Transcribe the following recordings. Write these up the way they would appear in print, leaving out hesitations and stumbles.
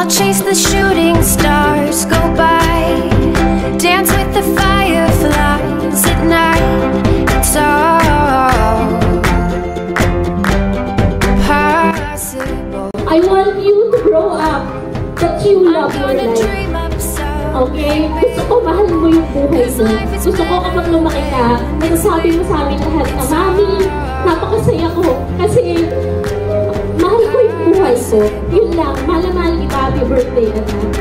Chase the shooting stars go by, dance with the fireflies at night. It's all possible. I want you to grow up that you love your life. Okay? Gusto ko mahal mo yung buhay mo. Gusto ko kapag lumaki ka, nasasabi mo sa amin lahat na, Mami, napakasaya ko. Kasi mahal ko yung buhay ko. Yun lang, mahal na mahal kita. Happy birthday, anak.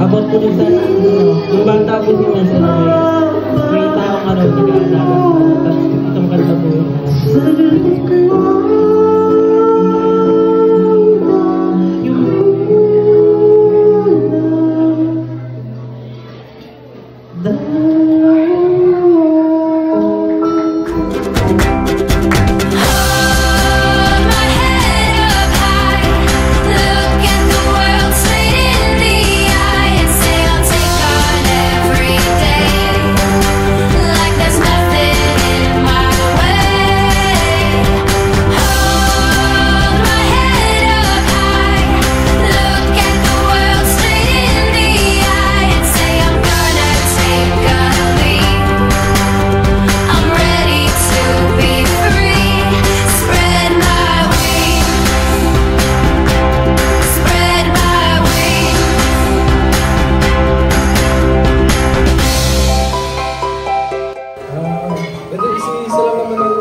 Abot po rin sa yung bata po si Mansa na may taong nag-aalaga. Tapos itong kanta po yun.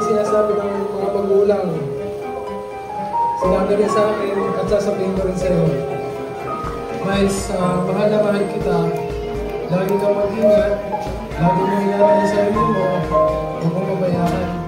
Sinasabi ng mga magulang, sinabi rin sa akin at sasabihin ko rin sa iyo, Miles, mahal na mahal kita, lagi kang mag-ingat, lagi mo ingat ang sarili mo, huwag mong pabayaan.